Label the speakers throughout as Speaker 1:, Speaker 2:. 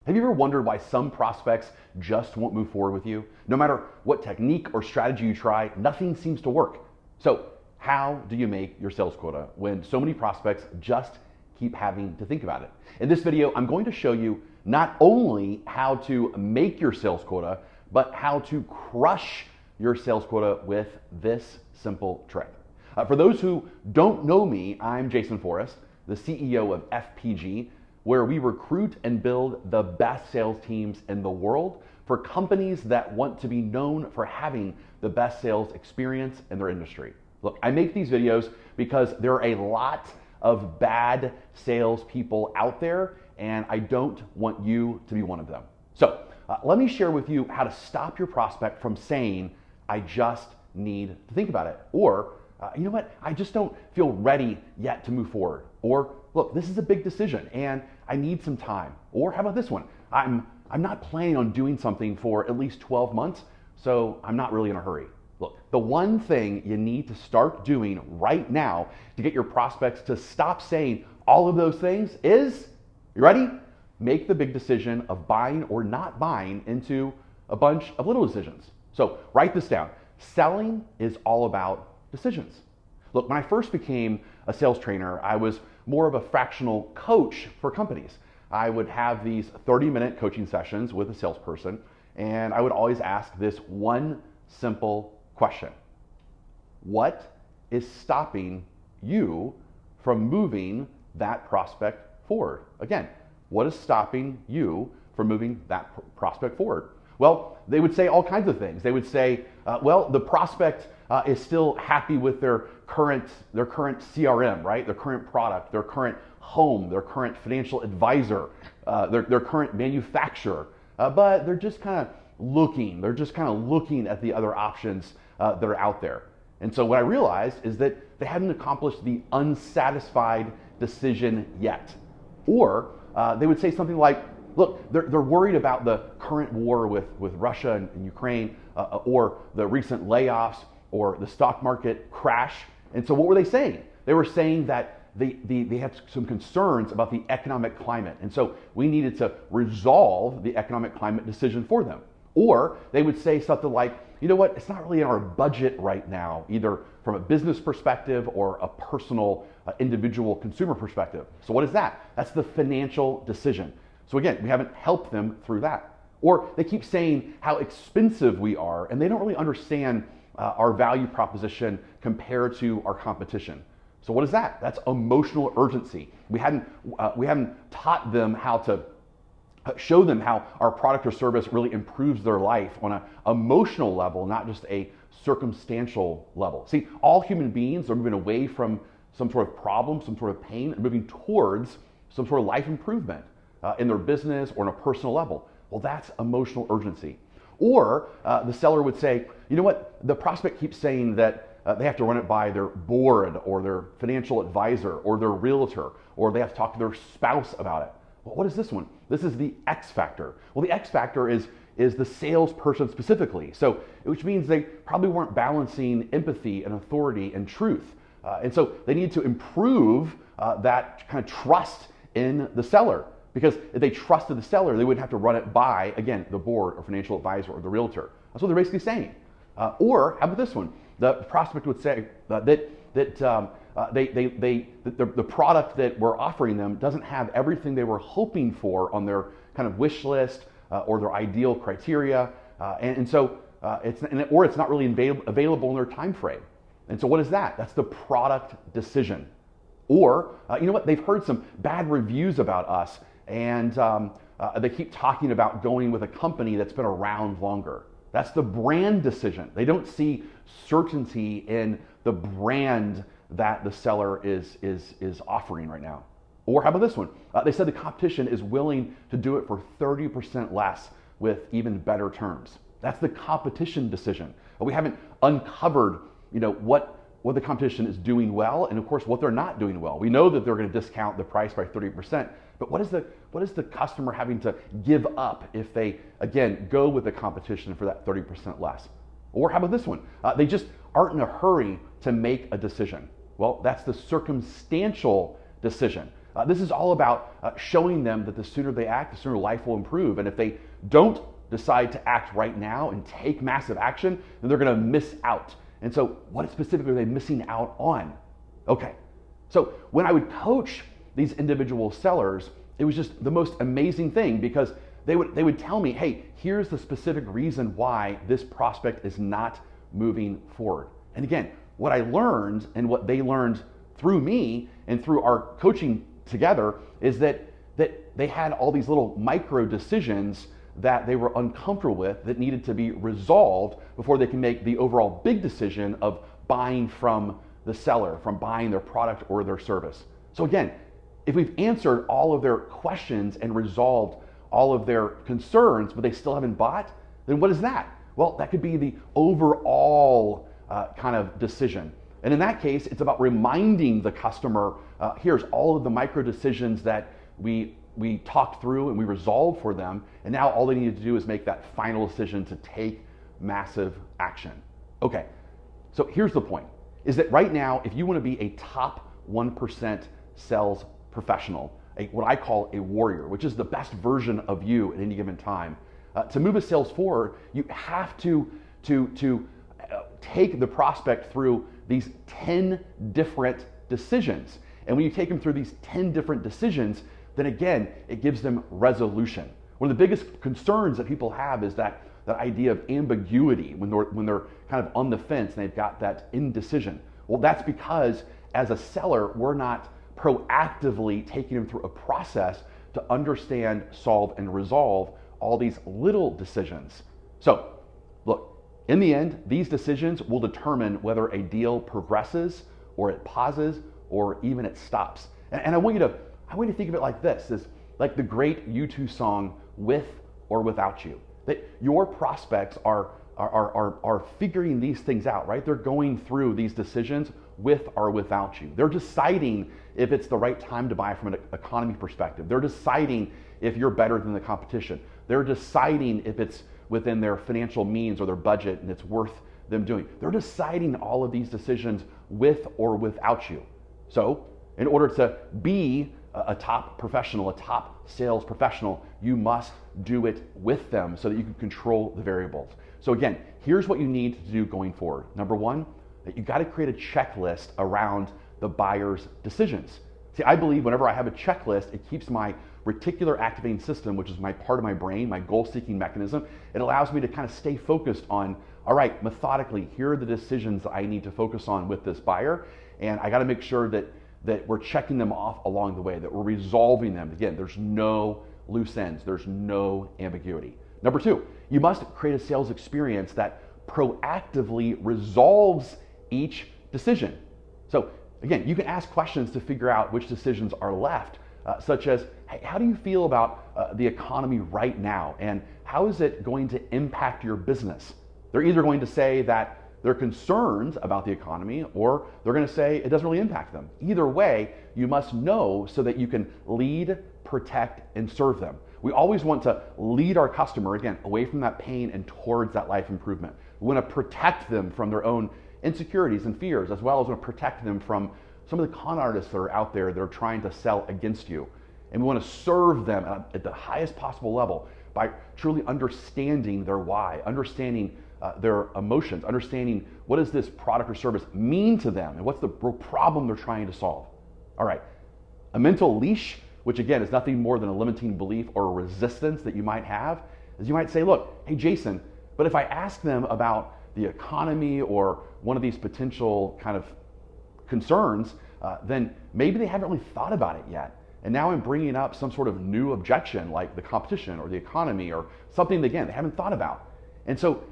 Speaker 1: Have you ever wondered why some prospects just won't move forward with you? No matter what technique or strategy you try, nothing seems to work. So how do you make your sales quota when so many prospects just keep having to think about it? In this video, I'm going to show you not only how to make your sales quota, but how to crush your sales quota with this simple trick. For those who don't know me, I'm Jason Forrest, the CEO of FPG, where we recruit and build the best sales teams in the world for companies that want to be known for having the best sales experience in their industry. Look, I make these videos because there are a lot of bad salespeople out there, and I don't want you to be one of them. So let me share with you how to stop your prospect from saying, I just need to think about it. Or, you know what, I just don't feel ready yet to move forward. Or, look, this is a big decision and I need some time. Or how about this one? I'm not planning on doing something for at least 12 months, so I'm not really in a hurry. Look, the one thing you need to start doing right now to get your prospects to stop saying all of those things is, you ready? Make the big decision of buying or not buying into a bunch of little decisions. So write this down. Selling is all about decisions. Look, when I first became a sales trainer, I was more of a fractional coach for companies. I would have these 30-minute coaching sessions with a salesperson, and I would always ask this one simple question. What is stopping you from moving that prospect forward? Again, what is stopping you from moving that prospect forward? Well, they would say all kinds of things. They would say, well, the prospect is still happy with their current CRM, right? Their current product, their current home, their current financial advisor, their current manufacturer, but they're just kind of looking. They're just kind of looking at the other options that are out there. And so what I realized is that they hadn't accomplished the unsatisfied decision yet. Or they would say something like, look, they're worried about the current war with Russia and Ukraine, or the recent layoffs, or the stock market crash. And so what were they saying? They were saying that they had some concerns about the economic climate. And so we needed to resolve the economic climate decision for them. Or they would say something like, you know what, it's not really in our budget right now, either from a business perspective or a personal, individual consumer perspective. So what is that? That's the financial decision. So again, we haven't helped them through that. Or they keep saying how expensive we are, and they don't really understand our value proposition compared to our competition. So what is that? That's emotional urgency. We hadn't taught them how to show them how our product or service really improves their life on an emotional level, not just a circumstantial level. See, all human beings are moving away from some sort of problem, some sort of pain, and moving towards some sort of life improvement in their business or on a personal level. Well, that's emotional urgency. Or the seller would say, you know what, the prospect keeps saying that they have to run it by their board or their financial advisor or their realtor, or they have to talk to their spouse about it. Well, what is this one? This is the X factor. Well, the X factor is the salesperson specifically. So, which means they probably weren't balancing empathy and authority and truth. And so they need to improve that kind of trust in the seller. Because if they trusted the seller, they wouldn't have to run it by, again, the board or financial advisor or the realtor. That's what they're basically saying. Or how about this one? The prospect would say that the product that we're offering them doesn't have everything they were hoping for on their kind of wish list or their ideal criteria, so it's not really available in their time frame. And so what is that? That's the product decision. Or you know what? They've heard some bad reviews about us, and they keep talking about going with a company that's been around longer. That's the brand decision. They don't see certainty in the brand that the seller is offering right now. Or how about this one? They said the competition is willing to do it for 30% less with even better terms. That's the competition decision. We haven't uncovered, you know, what the competition is doing well, and of course what they're not doing well. We know that they're going to discount the price by 30%, but what is the customer having to give up if they, again, go with the competition for that 30% less? Or how about this one? They just aren't in a hurry to make a decision. Well, that's the circumstantial decision. This is all about showing them that the sooner they act, the sooner life will improve. And if they don't decide to act right now and take massive action, then they're going to miss out. And so what specifically are they missing out on? Okay, so when I would coach these individual sellers, it was just the most amazing thing, because they would tell me, hey, here's the specific reason why this prospect is not moving forward. And again, what I learned and what they learned through me and through our coaching together is that they had all these little micro decisions that they were uncomfortable with that needed to be resolved before they can make the overall big decision of buying from the seller, from buying their product or their service. So again, if we've answered all of their questions and resolved all of their concerns, but they still haven't bought, then what is that? Well, that could be the overall kind of decision. And in that case, it's about reminding the customer, here's all of the micro decisions that we talked through and we resolved for them, and now all they need to do is make that final decision to take massive action. Okay, so here's the point, is that right now, if you want to be a top 1% sales professional, what I call a warrior, which is the best version of you at any given time, to move a sales forward, you have to take the prospect through these 10 different decisions. And when you take them through these 10 different decisions, then again, it gives them resolution. One of the biggest concerns that people have is that idea of ambiguity when they're kind of on the fence and they've got that indecision. Well, that's because as a seller, we're not proactively taking them through a process to understand, solve, and resolve all these little decisions. So, look, in the end, these decisions will determine whether a deal progresses or it pauses or even it stops. And I want you to think of it like this, is like the great U2 song, With or Without You. That your prospects are figuring these things out, right? They're going through these decisions with or without you. They're deciding if it's the right time to buy from an economy perspective. They're deciding if you're better than the competition. They're deciding if it's within their financial means or their budget and it's worth them doing. They're deciding all of these decisions with or without you. So in order to be a top professional, a top sales professional, you must do it with them so that you can control the variables. So again, here's what you need to do going forward. Number one, that you got to create a checklist around the buyer's decisions. See, I believe whenever I have a checklist, it keeps my reticular activating system, which is my part of my brain, my goal-seeking mechanism, it allows me to kind of stay focused on, all right, methodically, here are the decisions that I need to focus on with this buyer, and I got to make sure that we're checking them off along the way, that we're resolving them. Again, there's no loose ends, there's no ambiguity. Number two, you must create a sales experience that proactively resolves each decision. So again, you can ask questions to figure out which decisions are left, such as, hey, how do you feel about the economy right now? And how is it going to impact your business? They're either going to say that they're concerned about the economy, or they're going to say it doesn't really impact them. Either way, you must know so that you can lead, protect, and serve them. We always want to lead our customer, again, away from that pain and towards that life improvement. We want to protect them from their own insecurities and fears, as well as want to protect them from some of the con artists that are out there that are trying to sell against you. And we want to serve them at the highest possible level by truly understanding their why, understanding their emotions, understanding what does this product or service mean to them and what's the problem they're trying to solve. All right, a mental leash, which again is nothing more than a limiting belief or a resistance that you might have, is you might say, look, hey Jason, but if I ask them about the economy or one of these potential kind of concerns, then maybe they haven't really thought about it yet. And now I'm bringing up some sort of new objection like the competition or the economy or something that, again, they haven't thought about. And so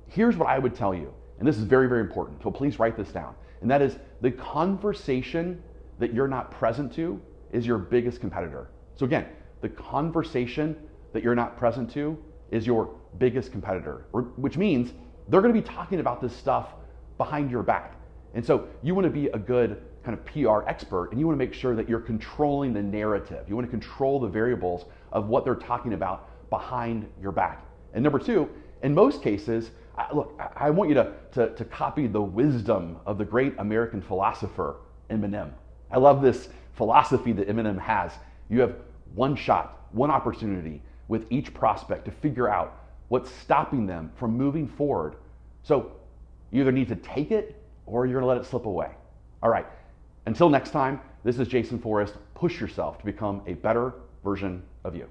Speaker 1: here's what I would tell you, and this is very, very important, so please write this down, and that is the conversation that you're not present to is your biggest competitor. So again, the conversation that you're not present to is your biggest competitor, which means they're going to be talking about this stuff behind your back. And so you want to be a good kind of PR expert, and you want to make sure that you're controlling the narrative. You want to control the variables of what they're talking about behind your back. And number two, in most cases, look, I want you to copy the wisdom of the great American philosopher Eminem. I love this philosophy that Eminem has. You have one shot, one opportunity with each prospect to figure out what's stopping them from moving forward. So you either need to take it or you're gonna let it slip away. All right, until next time, this is Jason Forrest. Push yourself to become a better version of you.